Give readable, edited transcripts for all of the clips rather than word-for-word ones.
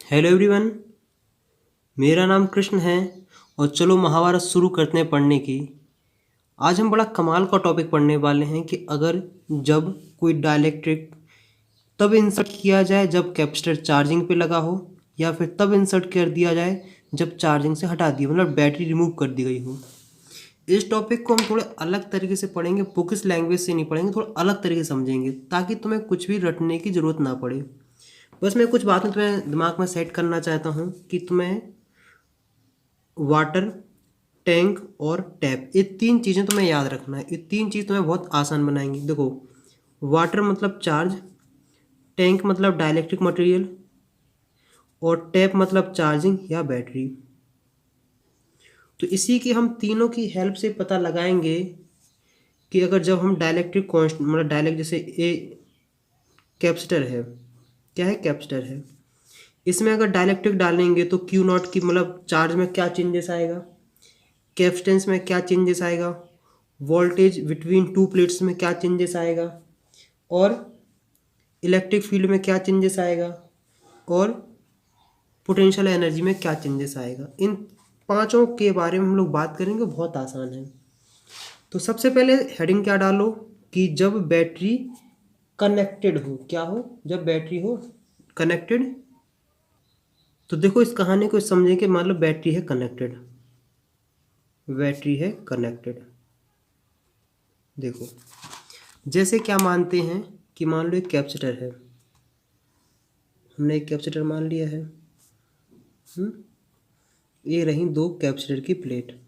Hello everyone. मेरा नाम कृष्ण है और चलो महाभारत शुरू करते हैं पढ़ने की। आज हम बड़ा कमाल का टॉपिक पढ़ने वाले हैं कि अगर जब कोई डाइलेक्ट्रिक तब इंसर्ट किया जाए जब कैपेसिटर चार्जिंग पे लगा हो, या फिर तब इंसर्ट कर दिया जाए जब चार्जिंग से हटा दिया, मतलब बैटरी रिमूव कर दी गई हो। इस टॉपिक को हम थोड़े अलग तरीके से पढ़ेंगे, बुकिश लैंग्वेज से नहीं पढ़ेंगे, थोड़ा अलग तरीके से समझेंगे ताकि तुम्हें कुछ भी रटने की ज़रूरत ना पड़े। बस मैं कुछ बातें तुम्हें दिमाग में सेट करना चाहता हूँ कि तुम्हें वाटर, टैंक और टैप, ये तीन चीज़ें तुम्हें याद रखना है। ये तीन चीज़ तुम्हें बहुत आसान बनाएंगी। देखो, वाटर मतलब चार्ज, टैंक मतलब डाइलेक्ट्रिक मटेरियल और टैप मतलब चार्जिंग या बैटरी। तो इसी की हम तीनों की हेल्प से पता लगाएंगे कि अगर जब हम डाइलेक्ट्रिक कॉन्स्ट मतलब डाइलेक्ट, जैसे ए कैपेसिटर है, क्या है, कैपेसिटर है, इसमें अगर डाइलेक्ट्रिक डालेंगे तो क्यू नॉट की मतलब चार्ज में क्या चेंजेस आएगा, कैपेसिटेंस में क्या चेंजेस आएगा, वोल्टेज बिटवीन टू प्लेट्स में क्या चेंजेस आएगा, और इलेक्ट्रिक फील्ड में क्या चेंजेस आएगा, और पोटेंशियल एनर्जी में क्या चेंजेस आएगा। इन पांचों के बारे में हम लोग बात करेंगे, बहुत आसान है। तो सबसे पहले हेडिंग क्या डालो कि जब बैटरी कनेक्टेड हो, क्या हो, जब बैटरी हो कनेक्टेड। तो देखो, इस कहानी को समझें कि मान लो बैटरी है कनेक्टेड, बैटरी है कनेक्टेड। देखो, जैसे क्या मानते हैं कि मान लो एक कैपेसिटर है, हमने एक कैपेसिटर मान लिया है। हम्म, ये रही दो कैपेसिटर की प्लेट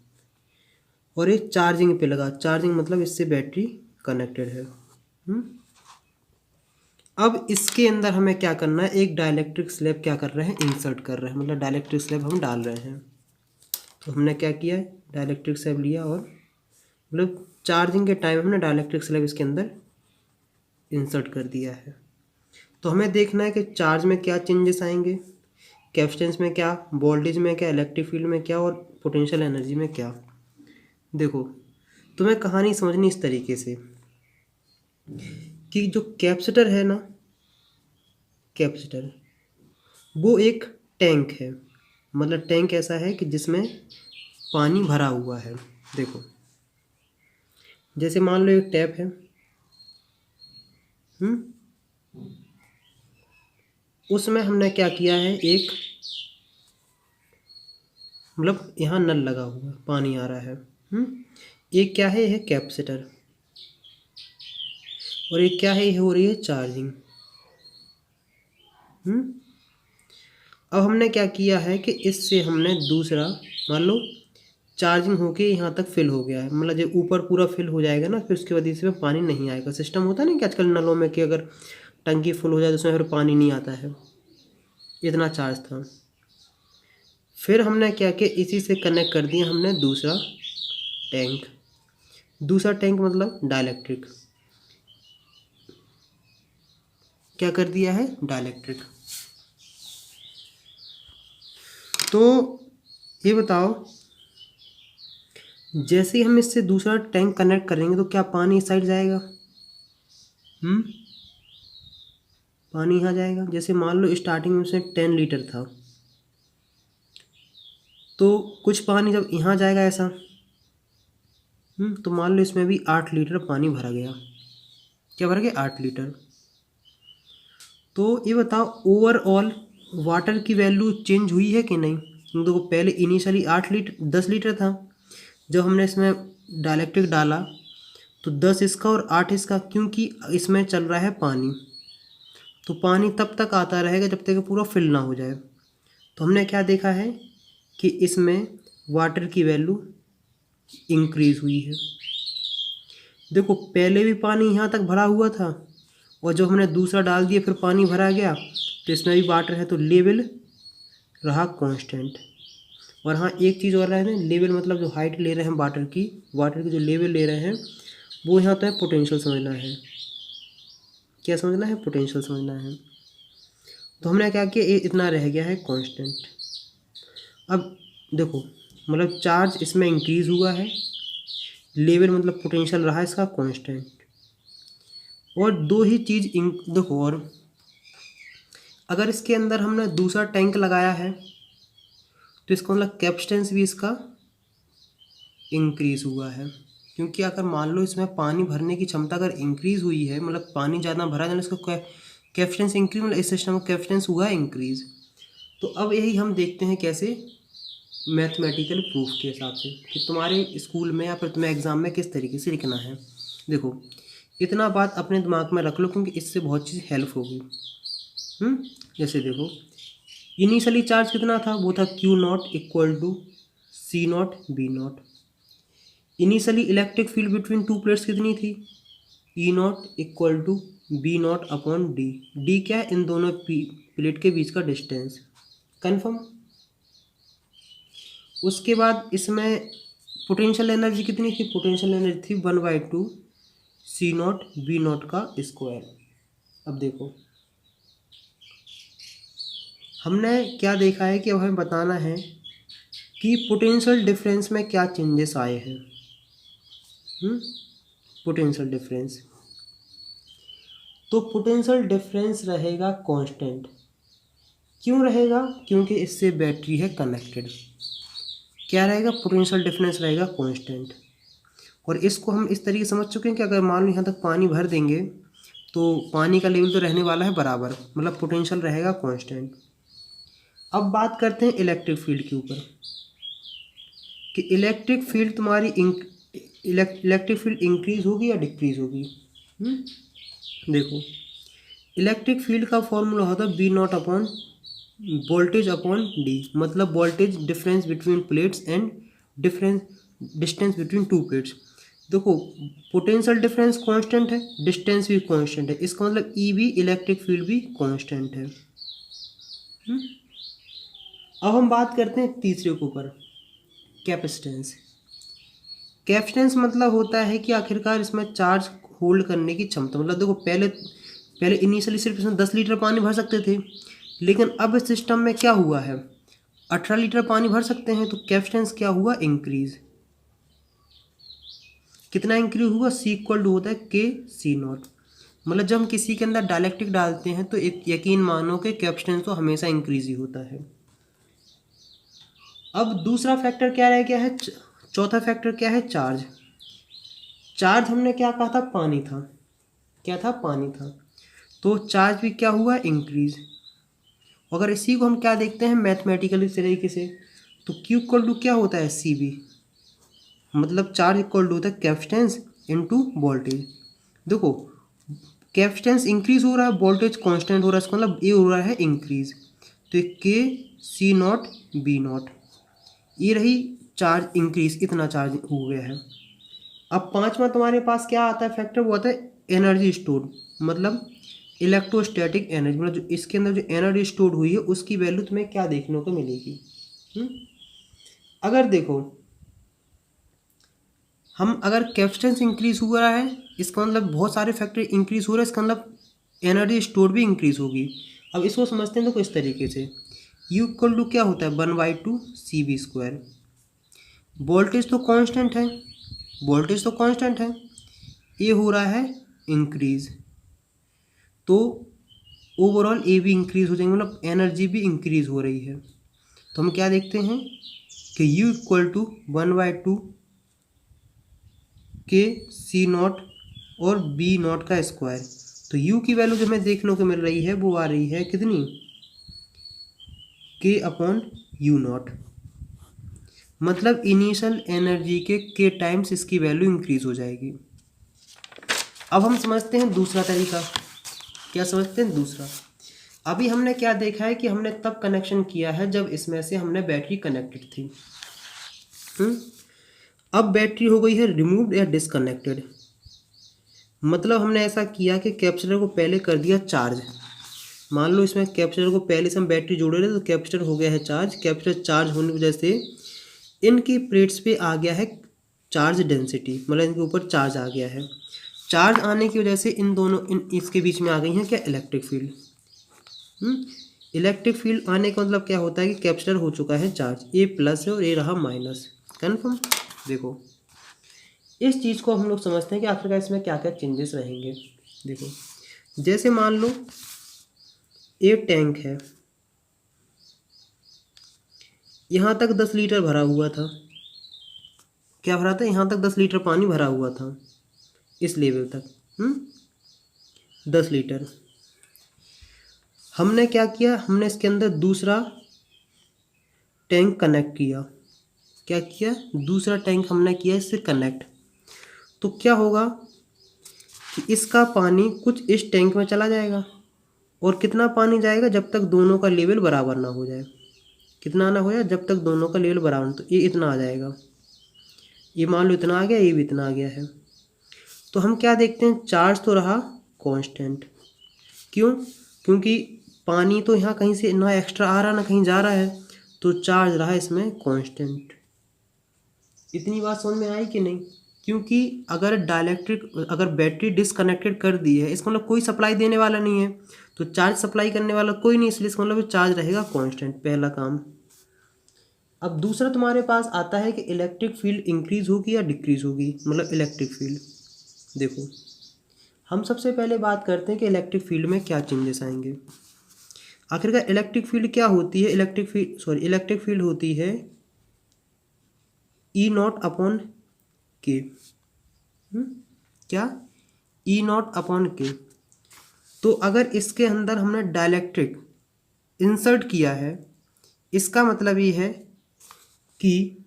और ये चार्जिंग पे लगा, चार्जिंग मतलब इससे बैटरी कनेक्टेड है। अब इसके अंदर हमें क्या करना है, एक डाइलेक्ट्रिक स्लैब क्या कर रहे हैं, इंसर्ट कर रहे हैं, मतलब डाइलेक्ट्रिक स्लैब हम डाल रहे हैं। तो हमने क्या किया है, डाइलेक्ट्रिक स्लैब लिया और मतलब चार्जिंग के टाइम हमने डाइलेक्ट्रिक स्लैब इसके अंदर इंसर्ट कर दिया है। तो हमें देखना है कि चार्ज में क्या चेंजेस आएंगे, कैपेसिटेंस में क्या, वोल्टेज में क्या, इलेक्ट्रिक फील्ड में क्या, और पोटेंशियल एनर्जी में क्या। देखो, तुम्हें कहानी समझनी इस तरीके से कि जो कैपेसिटर है ना, कैपेसिटर वो एक टैंक है। मतलब टैंक ऐसा है कि जिसमें पानी भरा हुआ है। देखो, जैसे मान लो एक टैप है, हम्म, उसमें हमने क्या किया है, एक मतलब यहाँ नल लगा हुआ है, पानी आ रहा है। एक क्या है, यह कैपेसिटर, और एक क्या है, ये हो रही है चार्जिंग। हम्म अब हमने क्या किया है कि इससे हमने दूसरा, मान लो चार्जिंग होके यहाँ तक फिल हो गया है, मतलब जब ऊपर पूरा फिल हो जाएगा ना, फिर उसके बाद इसमें पानी नहीं आएगा। सिस्टम होता है ना कि आजकल नलों में कि अगर टंकी फुल हो जाए तो उसमें फिर पानी नहीं आता है, इतना चार्ज था। फिर हमने क्या किया, इसी से कनेक्ट कर दिया हमने दूसरा टैंक। दूसरा टैंक मतलब डाइलेक्ट्रिक, क्या कर दिया है, डाइलेक्ट्रिक। तो ये बताओ, जैसे ही हम इससे दूसरा टैंक कनेक्ट करेंगे तो क्या पानी इस साइड जाएगा, हम्म पानी यहाँ जाएगा। जैसे मान लो स्टार्टिंग में उसमें 10 लीटर था, तो कुछ पानी जब यहाँ जाएगा ऐसा, तो मान लो इसमें भी 8 लीटर पानी भरा गया। क्या भरा गया, 8 लीटर। तो ये बताओ, ओवरऑल वाटर की वैल्यू चेंज हुई है कि नहीं। देखो, पहले इनिशियली 8 लीटर 10 लीटर था, जब हमने इसमें डाइलेक्ट्रिक डाला तो 10 इसका और 8 इसका, क्योंकि इसमें चल रहा है पानी। तो पानी तब तक आता रहेगा जब तक कि पूरा फिल ना हो जाए। तो हमने क्या देखा है कि इसमें वाटर की वैल्यू इंक्रीज हुई है। देखो, पहले भी पानी यहाँ तक भरा हुआ था और जब हमने दूसरा डाल दिया फिर पानी भरा गया, तो इसमें भी वाटर है, तो लेवल रहा कांस्टेंट। और हाँ, एक चीज़ और है, लेवल मतलब जो हाइट ले रहे हैं वाटर की जो लेवल ले रहे हैं, वो यहाँ तो है पोटेंशियल समझना है। क्या समझना है, पोटेंशियल समझना है। तो हमने क्या किया, ये इतना रह गया है कांस्टेंट। अब देखो, मतलब चार्ज इसमें इंक्रीज हुआ है, लेवल मतलब पोटेंशियल रहा इसका कांस्टेंट। और दो ही चीज़ देखो, और अगर इसके अंदर हमने दूसरा टैंक लगाया है तो इसका मतलब कैपेसिटेंस भी इसका इंक्रीज़ हुआ है, क्योंकि अगर मान लो इसमें पानी भरने की क्षमता अगर इंक्रीज़ हुई है, मतलब पानी ज़्यादा भरा जाए इसको कैपेसिटेंस इंक्रीज, मतलब इस सिस्टम का कैपेसिटेंस हुआ है इंक्रीज़। तो अब यही हम देखते हैं कैसे मैथमेटिकल प्रूफ के हिसाब से कि तुम्हारे स्कूल में या फिर तुम्हें एग्ज़ाम में किस तरीके से लिखना है। देखो, इतना बात अपने दिमाग में रख लो क्योंकि इससे बहुत चीज़ हेल्प होगी। जैसे देखो, इनिशियली चार्ज कितना था, वो था Q not equal to C not B not. Initially electric field between two plates कितनी थी, E not equal to B not upon D. D क्या है, इन दोनों प्लेट के बीच का डिस्टेंस। कन्फर्म। उसके बाद इसमें पोटेंशियल एनर्जी कितनी थी, पोटेंशियल एनर्जी थी 1/2 C नॉट B नॉट का स्क्वायर। अब देखो, हमने क्या देखा है कि अब हमें बताना है कि पोटेंशियल डिफरेंस में क्या चेंजेस आए हैं। पोटेंशियल डिफरेंस, तो पोटेंशियल डिफरेंस रहेगा कांस्टेंट। क्यों रहेगा, क्योंकि इससे बैटरी है कनेक्टेड। क्या रहेगा, पोटेंशियल डिफरेंस रहेगा कांस्टेंट। और इसको हम इस तरीके से समझ चुके हैं कि अगर मान लो यहाँ तक पानी भर देंगे तो पानी का लेवल तो रहने वाला है बराबर, मतलब पोटेंशियल रहेगा कांस्टेंट। अब बात करते हैं इलेक्ट्रिक फील्ड के ऊपर कि इलेक्ट्रिक फील्ड तुम्हारी इलेक्ट्रिक फील्ड इंक्रीज होगी या डिक्रीज होगी। देखो, इलेक्ट्रिक फील्ड का फॉर्मूला होता है B not upon voltage upon D, मतलब voltage difference between plates and difference distance between two plates. देखो, पोटेंशियल डिफरेंस कांस्टेंट है, डिस्टेंस भी कांस्टेंट है, इसका मतलब ई भी इलेक्ट्रिक फील्ड भी कांस्टेंट है। अब हम बात करते हैं तीसरे के ऊपर, कैपेसिटेंस। कैपेसिटेंस मतलब होता है कि आखिरकार इसमें चार्ज होल्ड करने की क्षमता, मतलब देखो पहले इनिशियली सिर्फ इसमें 10 लीटर पानी भर सकते थे, लेकिन अब इस सिस्टम में क्या हुआ है, 18 लीटर पानी भर सकते हैं। तो कैपेसिटेंस क्या हुआ, इंक्रीज। कितना इंक्रीज हुआ, C इक्वल टू होता है KC नॉट। मतलब जब हम किसी के अंदर डाइलेक्ट्रिक डालते हैं तो एक यकीन मानो कि कैपेसिटेंस तो हमेशा इंक्रीज ही होता है। अब दूसरा फैक्टर क्या रह गया है, चौथा फैक्टर क्या है, चार्ज। चार्ज हमने क्या कहा था, पानी था। क्या था, पानी था। तो चार्ज भी क्या हुआ, इंक्रीज। अगर इसी को हम क्या देखते हैं मैथमेटिकली तरीके से, तो Q इक्वल टू क्या होता है, CB, मतलब चार्ज इक्वल टू होता है कैपेसिटेंस इनटू वोल्टेज। देखो, कैपेसिटेंस इंक्रीज हो रहा है, वोल्टेज कांस्टेंट हो रहा है, इसका मतलब ये हो रहा है इंक्रीज। तो KC नॉट B नॉट, ये रही चार्ज इंक्रीज, इतना चार्ज हो गया है। अब पांचवा तुम्हारे पास क्या आता है फैक्टर, वो आता है एनर्जी स्टोर, मतलब इलेक्ट्रोस्टैटिक एनर्जी, मतलब जो इसके अंदर जो एनर्जी स्टोर हुई है उसकी वैल्यू तुम्हें क्या देखने को मिलेगी। अगर देखो, हम अगर कैपेसिटेंस इंक्रीज हुआ है, इसका मतलब बहुत सारे फैक्टर इंक्रीज हो रहे हैं, इसका मतलब एनर्जी स्टोर भी इंक्रीज होगी। अब इसको समझते हैं देखो इस तरीके से, U इक्वल टू क्या होता है, 1/2 CB स्क्वायर। वोल्टेज तो कांस्टेंट है, वोल्टेज तो कांस्टेंट है, ये हो रहा है इंक्रीज, तो ओवरऑल ए भी इंक्रीज हो जाएंगे, मतलब एनर्जी भी इंक्रीज हो रही है। तो हम क्या देखते हैं कि U equal to 1/2 KC not और B नॉट का स्क्वायर। तो U की वैल्यू जो हमें देखने को मिल रही है वो आ रही है कितनी, K अपॉन U नॉट, मतलब इनिशियल एनर्जी के K टाइम्स इसकी वैल्यू इंक्रीज हो जाएगी। अब हम समझते हैं दूसरा तरीका। क्या समझते हैं दूसरा, अभी हमने क्या देखा है कि हमने तब कनेक्शन किया है जब इसमें से हमने बैटरी कनेक्टेड थी। अब बैटरी हो गई है रिमूव्ड या डिसकनेक्टेड, मतलब हमने ऐसा किया कि कैपेसिटर को पहले कर दिया चार्ज। मान लो इसमें कैपेसिटर को पहले से हम बैटरी जोड़े रहे तो कैपेसिटर हो गया है चार्ज। कैपेसिटर चार्ज होने की वजह से इनकी प्लेट्स पे आ गया है चार्ज डेंसिटी, मतलब इनके ऊपर चार्ज आ गया है। चार्ज आने की वजह से इन दोनों इसके बीच में आ गई है क्या, इलेक्ट्रिक फील्ड। इलेक्ट्रिक फील्ड आने का मतलब क्या होता है कि कैपेसिटर हो चुका है चार्ज, ए प्लस है और ए रहा माइनस। कन्फर्म। देखो, इस चीज़ को हम लोग समझते हैं कि आखिरकार इसमें क्या क्या चेंजेस रहेंगे। देखो, जैसे मान लो ये टैंक है, यहाँ तक 10 लीटर भरा हुआ था। क्या भरा था? यहाँ तक 10 लीटर पानी भरा हुआ था, इस लेवल तक 10 लीटर। हमने क्या किया, हमने इसके अंदर दूसरा टैंक कनेक्ट किया। क्या किया? दूसरा टैंक हमने किया इससे कनेक्ट। तो क्या होगा कि इसका पानी कुछ इस टैंक में चला जाएगा, और कितना पानी जाएगा? जब तक दोनों का लेवल बराबर ना हो जाए। कितना ना हो जाए? जब तक दोनों का लेवल बराबर। तो ये इतना आ जाएगा, ये मान लो इतना आ गया, ये भी इतना आ गया है। तो हम क्या देखते हैं, चार्ज तो रहा कांस्टेंट। क्यों? क्योंकि पानी तो यहाँ कहीं से ना एक्स्ट्रा आ रहा ना कहीं जा रहा है, तो चार्ज रहा इसमें कांस्टेंट। इतनी बात समझ में आई कि नहीं? क्योंकि अगर बैटरी डिसकनेक्टेड कर दी है, इसका मतलब कोई सप्लाई देने वाला नहीं है, तो चार्ज सप्लाई करने वाला कोई नहीं, इसलिए इसका मतलब चार्ज रहेगा कांस्टेंट। पहला काम। अब दूसरा तुम्हारे पास आता है कि इलेक्ट्रिक फील्ड इंक्रीज होगी या डिक्रीज होगी, मतलब इलेक्ट्रिक फील्ड। देखो, हम सबसे पहले बात करते हैं कि इलेक्ट्रिक फील्ड में क्या चेंजेस आएंगे। आखिरकार इलेक्ट्रिक फील्ड क्या होती है? इलेक्ट्रिक फील्ड होती है ई नॉट अपॉन के। क्या? ई नॉट अपॉन के। तो अगर इसके अंदर हमने डाइलेक्ट्रिक इंसर्ट किया है, इसका मतलब ये है कि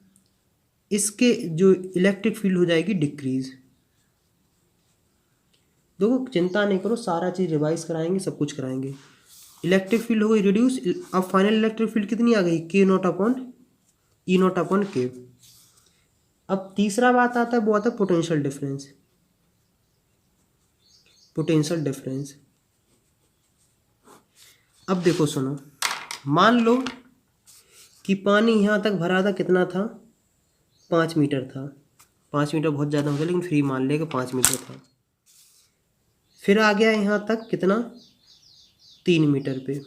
इसके जो इलेक्ट्रिक फील्ड हो जाएगी डिक्रीज। देखो, चिंता नहीं करो, सारा चीज़ रिवाइज कराएंगे, सब कुछ कराएंगे। इलेक्ट्रिक फील्ड हो गई रिड्यूस। अब फाइनल इलेक्ट्रिक फील्ड कितनी आ गई? के not upon E not upon के। अब तीसरा बात आता है, वो आता है पोटेंशियल डिफरेंस। Potential difference. अब देखो सुनो, मान लो कि पानी यहाँ तक भरा था, कितना था? 5 मीटर था। 5 मीटर बहुत ज़्यादा हो गया, लेकिन फ्री मान लेगा 5 मीटर था। फिर आ गया यहाँ तक कितना? 3 मीटर पे।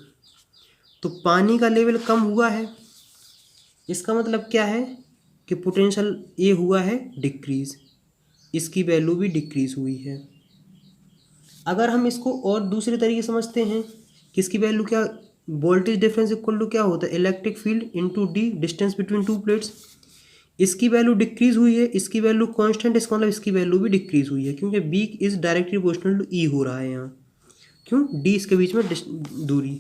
तो पानी का लेवल कम हुआ है, इसका मतलब क्या है कि पोटेंशियल ये हुआ है डिक्रीज, इसकी वैल्यू भी डिक्रीज हुई है। अगर हम इसको और दूसरे तरीके समझते हैं कि इसकी वैल्यू क्या, वोल्टेज डिफरेंस इक्वल टू क्या होता है? Electric field into D, distance between two plates. इसकी वैल्यू डिक्रीज हुई है, इसकी वैल्यू कांस्टेंट, इसका मतलब इसकी वैल्यू भी डिक्रीज हुई है, क्योंकि B is directly proportional to E हो रहा है यहाँ। क्यों? डी इसके बीच में दूरी।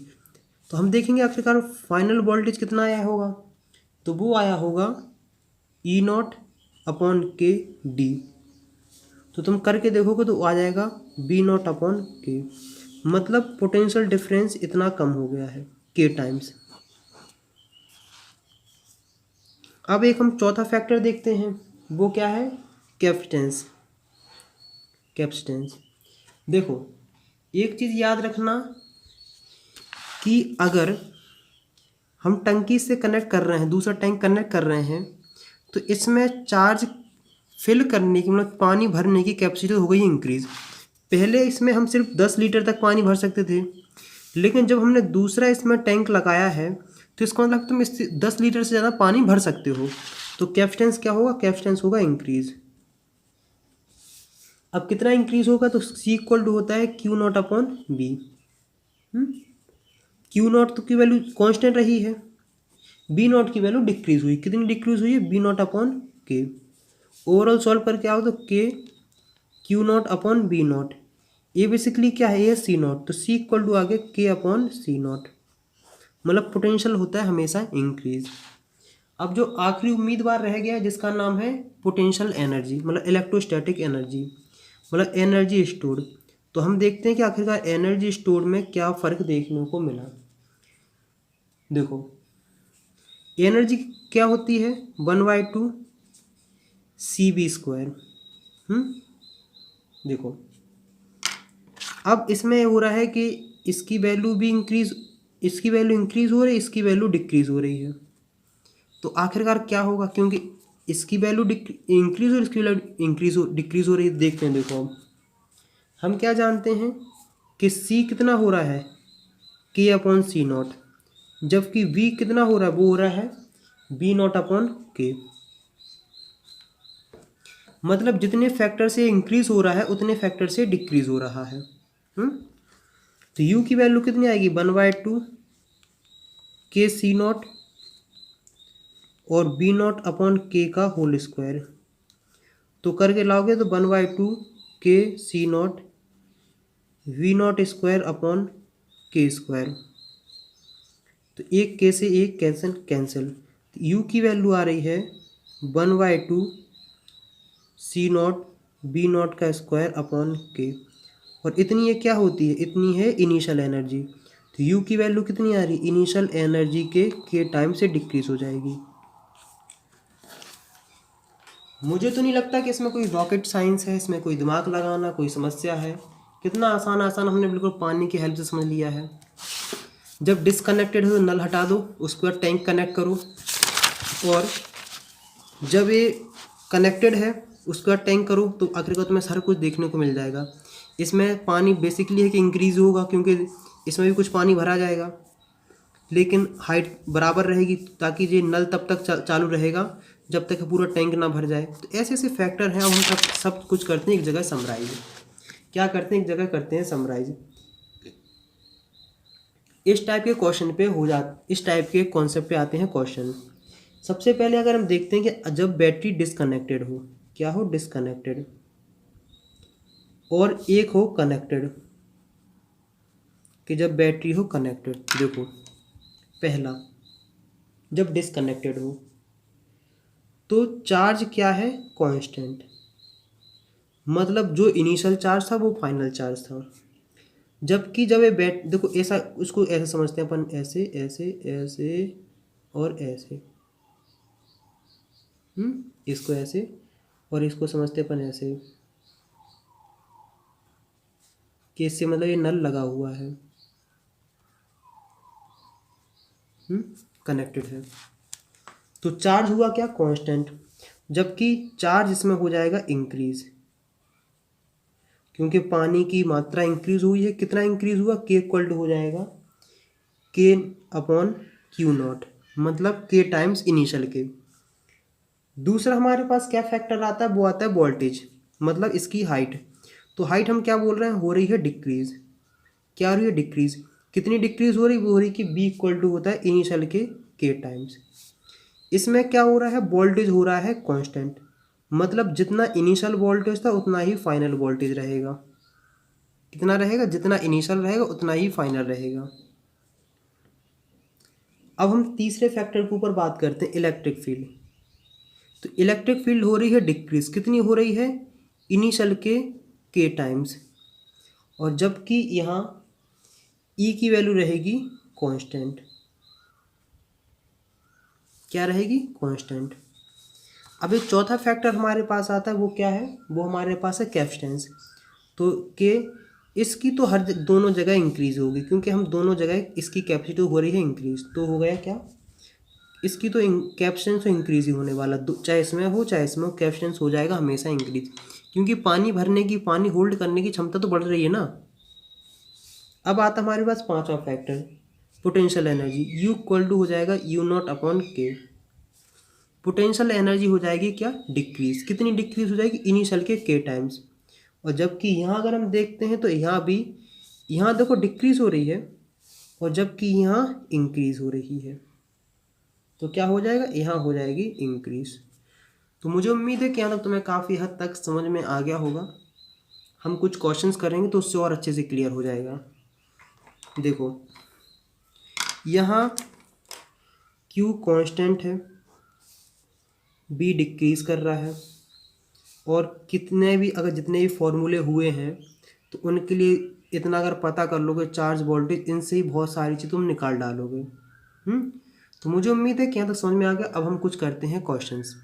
तो हम देखेंगे आखिरकार फाइनल वोल्टेज कितना आया होगा, तो वो आया होगा ई नॉट अपॉन के डी। तो तुम करके देखोगे तो आ जाएगा बी नॉट अपॉन के। मतलब पोटेंशियल डिफरेंस इतना कम हो गया है के टाइम्स। अब एक हम चौथा फैक्टर देखते हैं, वो क्या है? कैपेसिटेंस। कैपेसिटेंस। देखो, एक चीज़ याद रखना कि अगर हम टंकी से कनेक्ट कर रहे हैं, दूसरा टैंक कनेक्ट कर रहे हैं, तो इसमें चार्ज फिल करने की, मतलब पानी भरने की कैपेसिटी हो गई इंक्रीज। पहले इसमें हम सिर्फ 10 लीटर तक पानी भर सकते थे, लेकिन जब हमने दूसरा इसमें टैंक लगाया है, तो इसका मतलब तुम इससे 10 लीटर से ज़्यादा पानी भर सकते हो। तो कैपेसिटेंस क्या होगा? कैपेसिटेंस होगा इंक्रीज। अब कितना इंक्रीज होगा? तो सी इक्वल टू होता है Q not upon B. Q not तो की वैल्यू कांस्टेंट रही है, बी नॉट की वैल्यू डिक्रीज हुई। कितनी डिक्रीज हुई है? B not upon K. Overall solve करके आओ तो K Q not upon B not. ये बेसिकली क्या है? ये सी नॉट। तो सी इक्वल टू आगे के अपॉन सी नॉट। मतलब पोटेंशियल होता है हमेशा इंक्रीज। अब जो आखिरी उम्मीदवार रह गया, जिसका नाम है पोटेंशियल एनर्जी, मतलब इलेक्ट्रोस्टैटिक एनर्जी, मतलब एनर्जी स्टोर्ड। तो हम देखते हैं कि आखिरकार एनर्जी स्टोर्ड में क्या फ़र्क देखने को मिला। देखो, एनर्जी क्या होती है? 1/2 CV²। देखो, अब इसमें हो रहा है कि इसकी वैल्यू भी इंक्रीज, इसकी वैल्यू इंक्रीज हो रही है, इसकी वैल्यू डिक्रीज हो रही है। तो आखिरकार क्या होगा? क्योंकि इसकी वैल्यू इंक्रीज और इसकी वैल्यू डिक्रीज हो रही है। देखते हैं, देखो अब हम क्या जानते हैं कि C कितना हो रहा है? के अपॉन सी नॉट। जबकि V कितना हो रहा है? वो हो रहा है बी नॉट अपॉन के। मतलब जितने फैक्टर से इंक्रीज हो रहा है, उतने फैक्टर से डिक्रीज हो रहा है। तो यू की वैल्यू कितनी आएगी 1/2 के सी नॉट और बी नॉट अपॉन के का होल स्क्वायर। तो करके लाओगे तो 1/2 K C naught V naught square upon K square. तो एक के से एक कैंसिल कैंसिल। तो यू की वैल्यू आ रही है 1/2 सी नॉट बी नॉट का स्क्वायर अपॉन के। और इतनी ये क्या होती है, इतनी है इनिशियल एनर्जी। तो यू की वैल्यू कितनी आ रही, इनिशियल एनर्जी के टाइम से डिक्रीज हो जाएगी। मुझे तो नहीं लगता कि इसमें कोई रॉकेट साइंस है, इसमें कोई दिमाग लगाना कोई समस्या है। कितना आसान आसान हमने बिल्कुल पानी की हेल्प से समझ लिया है। जब डिसकनेक्टेड हो तो नल हटा दो, उसके बाद टैंक कनेक्ट करो, और जब ये कनेक्टेड है उसके बाद टैंक करो, तो आखिरकार तुम्हें सारा कुछ देखने को मिल जाएगा। इसमें पानी बेसिकली है कि इंक्रीज़ होगा, क्योंकि इसमें भी कुछ पानी भरा जाएगा, लेकिन हाइट बराबर रहेगी, ताकि ये नल तब तक चालू रहेगा जब तक पूरा टैंक ना भर जाए। तो ऐसे ऐसे फैक्टर हैं। अब हम सब कुछ करते हैं एक जगह समराइज। क्या करते हैं, एक जगह करते हैं समराइज। इस टाइप के क्वेश्चन पे हो जाते, इस टाइप के कॉन्सेप्ट पे आते हैं क्वेश्चन। सबसे पहले अगर हम देखते हैं कि जब बैटरी डिसकनेक्टेड हो, क्या हो, डिसकनेक्टेड, और एक हो कनेक्टेड, कि जब बैटरी हो कनेक्टेड। देखो पहला, जब डिसकनेक्टेड हो तो चार्ज क्या है, कांस्टेंट, मतलब जो इनिशियल चार्ज था वो फाइनल चार्ज था। जबकि जब ये देखो ऐसा, उसको ऐसे समझते हैं अपन, ऐसे ऐसे ऐसे और ऐसे, इसको ऐसे और इसको समझते हैं अपन ऐसे, कि इससे मतलब ये नल लगा हुआ है, कनेक्टेड है। तो चार्ज हुआ क्या, कांस्टेंट, जबकि चार्ज इसमें हो जाएगा इंक्रीज, क्योंकि पानी की मात्रा इंक्रीज हुई है। कितना इंक्रीज हुआ, के इक्वल टू हो जाएगा के अपॉन क्यू नॉट, मतलब के टाइम्स इनिशियल के। दूसरा हमारे पास क्या फैक्टर आता है, वो आता है वोल्टेज, मतलब इसकी हाइट। तो हाइट हम क्या बोल रहे हैं, हो रही है डिक्रीज। क्या हो रही है, डिक्रीज। कितनी डिक्रीज हो रही, वो हो रही कि बी इक्वल टू होता है इनिशियल के टाइम्स। इसमें क्या हो रहा है, वोल्टेज हो रहा है कांस्टेंट, मतलब जितना इनिशियल वोल्टेज था उतना ही फाइनल वोल्टेज रहेगा। कितना रहेगा, जितना इनिशियल रहेगा उतना ही फाइनल रहेगा। अब हम तीसरे फैक्टर के ऊपर बात करते हैं, इलेक्ट्रिक फील्ड। तो इलेक्ट्रिक फील्ड हो रही है डिक्रीज, कितनी हो रही है, इनिशियल के टाइम्स, और जबकि यहाँ ई की वैल्यू रहेगी कांस्टेंट। क्या रहेगी, कांस्टेंट। अब एक चौथा फैक्टर हमारे पास आता है, वो क्या है, वो हमारे पास है कैपेसिटेंस। तो के इसकी तो हर दोनों जगह इंक्रीज होगी, क्योंकि हम दोनों जगह इसकी कैपेसिटी हो रही है इंक्रीज। तो हो गया क्या, इसकी तो कैपेसिटेंस तो इंक्रीज ही होने वाला, चाहे इसमें हो चाहे इसमें हो, कैपेसिटेंस हो जाएगा हमेशा इंक्रीज, क्योंकि पानी भरने की, पानी होल्ड करने की क्षमता तो बढ़ रही है ना। अब आता हमारे पास पांचवा factor, potential energy. U equal to हो जाएगा U not upon K. Potential energy हो जाएगी क्या, डिक्रीज। कितनी डिक्रीज हो जाएगी, इनिशियल के टाइम्स। और जबकि यहाँ अगर हम देखते हैं तो यहाँ भी, यहाँ देखो डिक्रीज हो रही है, और जबकि यहाँ इंक्रीज हो रही है। तो क्या हो जाएगा, यहाँ हो जाएगी इंक्रीज। तो मुझे उम्मीद है कि यहाँ तक तुम्हें काफ़ी हद तक समझ में आ गया होगा। हम कुछ क्वेश्चंस करेंगे तो उससे और अच्छे से क्लियर हो जाएगा। देखो यहाँ Q कांस्टेंट है, B डिक्रीज कर रहा है, और कितने भी अगर जितने भी फॉर्मूले हुए हैं तो उनके लिए इतना अगर पता कर लोगे, चार्ज वोल्टेज, इनसे ही बहुत सारी चीज़ तुम निकाल डालोगे। तो मुझे उम्मीद है कि यहाँ तक समझ में आ गया। अब हम कुछ करते हैं क्वेश्चंस।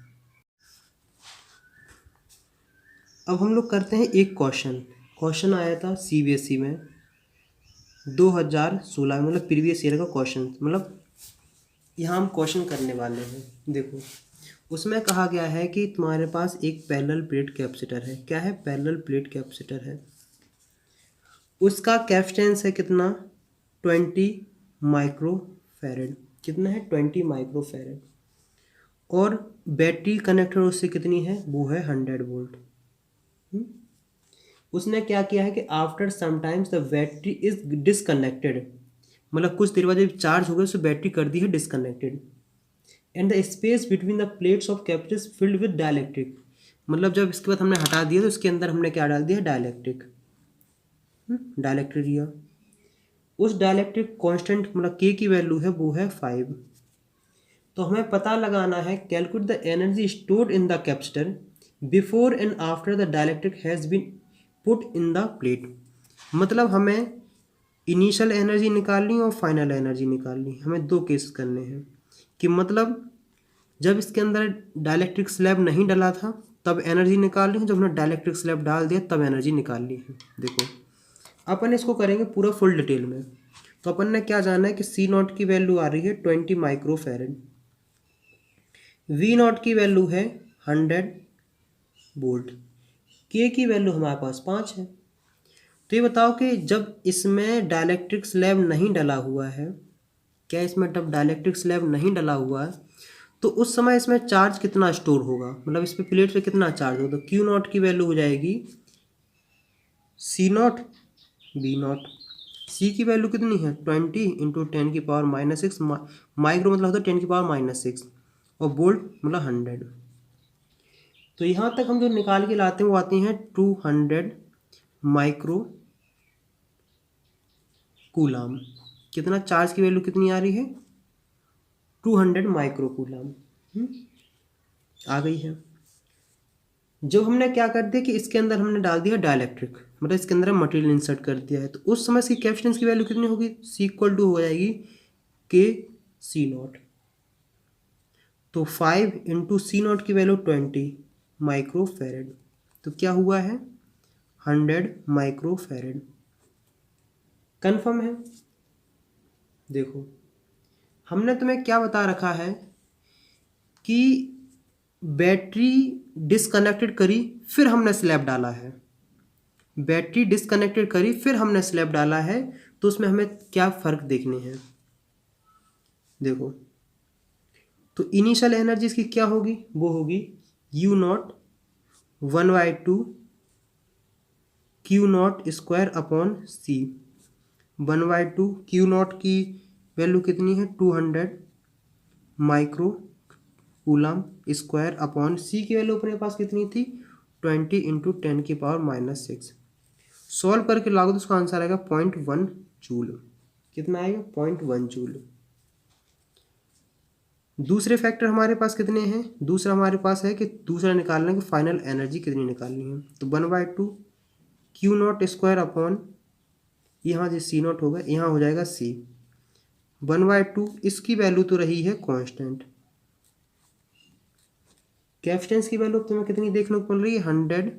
अब हम लोग करते हैं एक क्वेश्चन आया था CBSE में 2016 में, मतलब प्रीवियस ईयर का क्वेश्चन, मतलब यहाँ हम क्वेश्चन करने वाले हैं। देखो उसमें कहा गया है कि तुम्हारे पास एक पैरेलल प्लेट कैपेसिटर है। क्या है, पैरेलल प्लेट कैपेसिटर है। उसका कैपेसिटेंस है कितना, 20 माइक्रोफैरड। कितना है, 20 माइक्रोफैरड। और बैटरी कनेक्टर उससे कितनी है, वो है 100 वोल्ट। उसने क्या किया है कि after sometimes the battery is disconnected, मतलब कुछ देर बाद जब चार्ज हो गया तो बैटरी कर दी है disconnected. And the space between the plates of capacitor is filled with dielectric, मतलब जब इसके बाद हमने हटा दिया तो इसके अंदर हमने क्या डाल दिया, डाइलेक्ट्रिक। डाइलेक्ट्रिक दिया, उस डाइलेक्ट्रिक कांस्टेंट मतलब के की वैल्यू है वो है 5। तो हमें पता लगाना है calculate the energy stored in the capacitor before and after the dielectric has been put in the plate. मतलब हमें इनिशियल एनर्जी निकालनी और फाइनल एनर्जी निकालनी, हमें दो केस करने हैं कि मतलब जब इसके अंदर डाइलेक्ट्रिक स्लैब नहीं डला था तब एनर्जी निकालनी है, जब हमने डाइलेक्ट्रिक स्लैब डाल दिया तब एनर्जी निकालनी है। देखो अपन इसको करेंगे पूरा फुल डिटेल में। तो अपन ने क्या जाना है कि सी नॉट की वैल्यू आ रही है 20 माइक्रोफैरड, वी नॉट की वैल्यू है 100 वोल्ट, के की वैल्यू हमारे पास 5 है। तो ये बताओ कि जब इसमें डाइलेक्ट्रिक स्लैब नहीं डला हुआ है, क्या इसमें जब डाइलेक्ट्रिक स्लैब नहीं डला हुआ है तो उस समय इसमें चार्ज कितना स्टोर होगा, मतलब इस पे प्लेट पे कितना चार्ज होगा। तो क्यू नॉट की वैल्यू हो जाएगी सी नॉट बी नॉट। सी की वैल्यू कितनी है 20 इंटू 10⁻⁻6, माइक्रो मतलब होता है 10⁻⁻6 और वोल्ट मतलब 100। तो यहाँ तक हम जो निकाल के लाते हैं वो आती हैं 200 माइक्रो कूलाम। कितना चार्ज की वैल्यू कितनी आ रही है 200 माइक्रो कूलाम आ गई है। जब हमने क्या कर दिया कि इसके अंदर हमने डाल दिया डाइलेक्ट्रिक, मतलब इसके अंदर मटेरियल इंसर्ट कर दिया है, तो उस समय इसकी कैपेसिटेंस की वैल्यू कितनी होगी, सी इक्वल टू हो जाएगी के सी नॉट। तो 5 इंटू सी नॉट की वैल्यू 20 माइक्रो फेरेड, तो क्या हुआ है 100 माइक्रो फेरेड। कन्फर्म है। देखो हमने तुम्हें क्या बता रखा है कि बैटरी डिसकनेक्टेड करी फिर हमने स्लैब डाला है, बैटरी डिसकनेक्टेड करी फिर हमने स्लैब डाला है, तो उसमें हमें क्या फ़र्क देखने हैं। देखो तो इनिशियल एनर्जी इसकी क्या होगी, वो होगी U not 1/2 Q not square upon C. 1/2 Q not की वैल्यू कितनी है 200 micro coulomb square upon C की वैल्यू अपने पास कितनी थी 20 इंटू 10⁻⁻6। सॉल्व करके लागू तो उसका आंसर आएगा 0.1 जूल। कितना आएगा 0.1 जूल। दूसरे फैक्टर हमारे पास कितने हैं, दूसरा हमारे पास है कि दूसरा निकालना है कि फाइनल एनर्जी कितनी निकालनी है। तो 1/2 क्यू नॉट स्क्वायर अपॉन यहाँ जो सी नॉट होगा यहाँ हो जाएगा सी। 1/2 इसकी वैल्यू तो रही है कांस्टेंट, कैपेसिटेंस की वैल्यू तुम्हें कितनी देखने को मिल रही है 100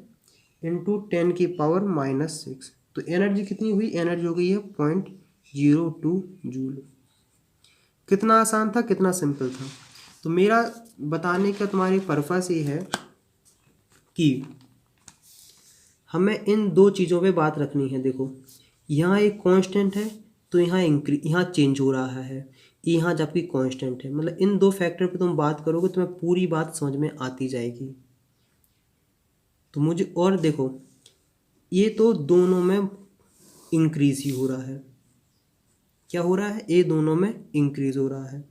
इंटू 10⁻⁻6। तो एनर्जी कितनी हुई, एनर्जी हो गई है 0.02 जूल। कितना आसान था, कितना सिंपल था। तो मेरा बताने का तुम्हारी पर्पस ये है कि हमें इन दो चीज़ों पे बात रखनी है। देखो यहाँ एक कांस्टेंट है तो यहाँ चेंज हो रहा है, यहाँ जबकि कांस्टेंट है, मतलब इन दो फैक्टर पे तुम बात करोगे तुम्हें पूरी बात समझ में आती जाएगी। तो मुझे और देखो ये तो दोनों में इंक्रीज ही हो रहा है, क्या हो रहा है, ये दोनों में इंक्रीज हो रहा है।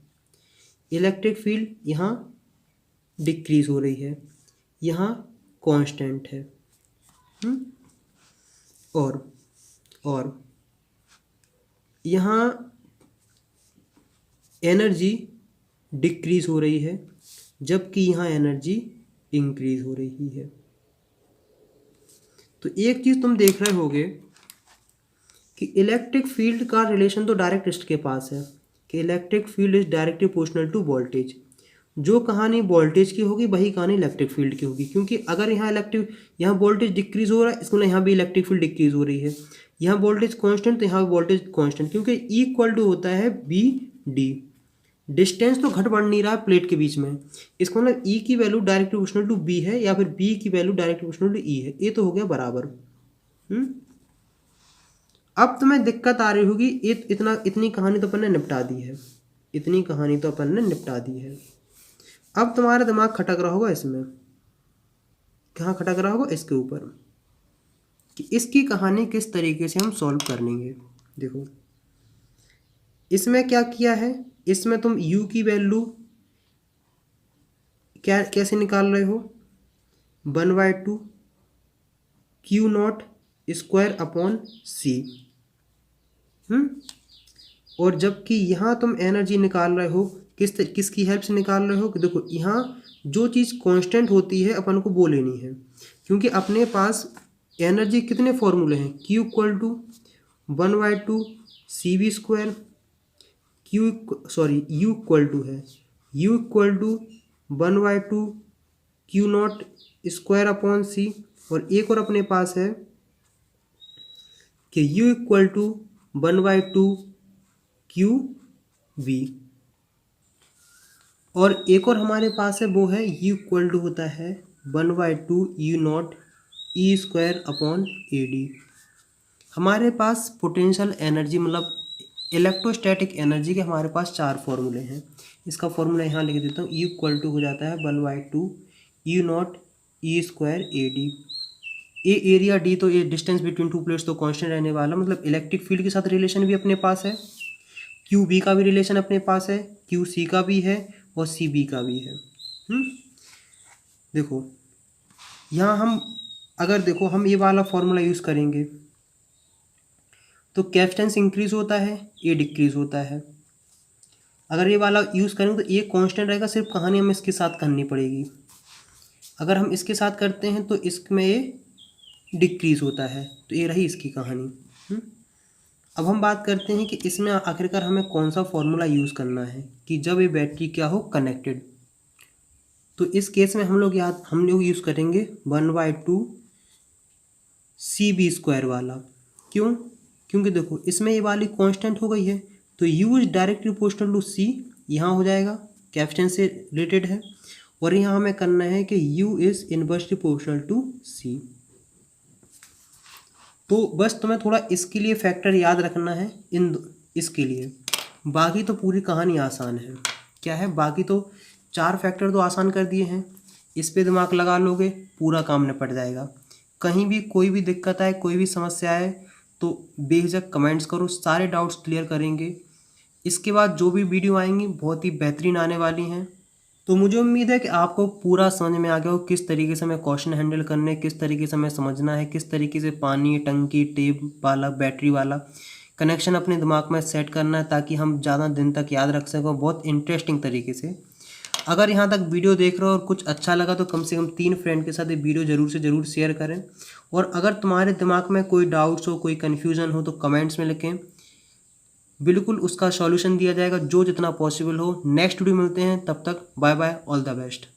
इलेक्ट्रिक फील्ड यहाँ डिक्रीज हो रही है, यहाँ कांस्टेंट है। और यहाँ एनर्जी डिक्रीज हो रही है जबकि यहाँ एनर्जी इंक्रीज हो रही है। तो एक चीज़ तुम देख रहे होगे कि इलेक्ट्रिक फील्ड का रिलेशन तो डायरेक्ट इसके पास है कि electric field is directly proportional to voltage. जो कहानी वोल्टेज की होगी वही कहानी इलेक्ट्रिक फील्ड की होगी, क्योंकि अगर यहाँ वोल्टेज डिक्रीज हो रहा है इसको यहाँ भी इलेक्ट्रिक फील्ड डिक्रीज हो रही है। यहाँ वोल्टेज कांस्टेंट तो यहाँ वोल्टेज कांस्टेंट, क्योंकि इक्वल टू होता है बी डी। डिस्टेंस तो घट बढ़ नहीं रहा प्लेट के बीच में, इसको मतलब ई की value direct proportional to B है या फिर बी की value direct proportional to E है, ये तो हो गया बराबर। अब तुम्हें दिक्कत आ रही होगी इतनी कहानी तो अपन ने निपटा दी है, इतनी कहानी तो अपन ने निपटा दी है। अब तुम्हारा दिमाग खटक रहा होगा इसमें, कहाँ खटक रहा होगा, इसके ऊपर कि इसकी कहानी किस तरीके से हम सॉल्व कर लेंगे। देखो इसमें क्या किया है, इसमें तुम u की वैल्यू क्या कैसे निकाल रहे हो, 1/2 Q not square upon C. और जबकि यहाँ तुम एनर्जी निकाल रहे हो किसकी हेल्प से निकाल रहे हो, कि देखो यहाँ जो चीज़ कांस्टेंट होती है अपन को वो लेनी है, क्योंकि अपने पास एनर्जी कितने फॉर्मूले हैं, Q equal to 1/2 CV², U equal to है U equal to 1/2 Q not square upon C, और एक और अपने पास है कि U equal to 1/2 Q V, और एक और हमारे पास है वो है U इक्वल टू होता है 1/2 U not E² upon AD। हमारे पास पोटेंशियल एनर्जी मतलब इलेक्ट्रोस्टैटिक एनर्जी के हमारे पास 4 फॉर्मूले हैं। इसका फॉर्मूला यहाँ लिख देता हूँ, U इक्वल टू हो जाता है 1/2 U not E² AD। A area D, तो ये डिस्टेंस बिटवीन टू प्लेट्स तो कांस्टेंट रहने वाला, मतलब इलेक्ट्रिक फील्ड के साथ रिलेशन भी अपने पास है, क्यू बी का भी रिलेशन अपने पास है, क्यू सी का भी है और सी बी का भी है। देखो यहाँ हम अगर देखो हम ये वाला फॉर्मूला यूज़ करेंगे तो कैपेसिटेंस इंक्रीज होता है, ये डिक्रीज होता है। अगर ये वाला यूज़ करेंगे तो ये कांस्टेंट रहेगा, सिर्फ कहानी हमें इसके साथ करनी पड़ेगी। अगर हम इसके साथ करते हैं तो इसमें ये डिक्रीज होता है, तो ये रही इसकी कहानी। अब हम बात करते हैं कि इसमें आखिरकार हमें कौन सा फॉर्मूला यूज़ करना है कि जब ये बैटरी क्या हो, कनेक्टेड। तो इस केस में हम लोग यूज़ करेंगे 1/2 CV² वाला। क्यों? क्योंकि देखो इसमें ये वाली कांस्टेंट हो गई है, तो U is directly proportional to C, यहाँ हो जाएगा, कैपेसिटेंस से रिलेटेड है। और यहाँ हमें करना है कि U is inversely proportional to C। तो बस तुम्हें थोड़ा इसके लिए फैक्टर याद रखना है, इसके लिए, बाकी तो पूरी कहानी आसान है। क्या है, बाकी तो 4 फैक्टर तो आसान कर दिए हैं, इस पे दिमाग लगा लोगे पूरा काम निपट जाएगा। कहीं भी कोई भी दिक्कत आए, कोई भी समस्या आए तो बेझिझक कमेंट्स करो, सारे डाउट्स क्लियर करेंगे। इसके बाद जो भी वीडियो आएंगी बहुत ही बेहतरीन आने वाली हैं। तो मुझे उम्मीद है कि आपको पूरा समझ में आ गया हो किस तरीके से हमें क्वेश्चन हैंडल करने, किस तरीके से हमें समझना है, किस तरीके से पानी टंकी टेप वाला बैटरी वाला कनेक्शन अपने दिमाग में सेट करना है, ताकि हम ज़्यादा दिन तक याद रख सकें बहुत इंटरेस्टिंग तरीके से। अगर यहाँ तक वीडियो देख रहे हो और कुछ अच्छा लगा तो कम से कम 3 फ्रेंड के साथ ये वीडियो ज़रूर से ज़रूर शेयर करें। और अगर तुम्हारे दिमाग में कोई डाउट्स हो, कोई कन्फ्यूज़न हो तो कमेंट्स में लिखें, बिल्कुल उसका सॉल्यूशन दिया जाएगा जो जितना पॉसिबल हो। नेक्स्ट वीडियो मिलते हैं, तब तक bye bye, all the best.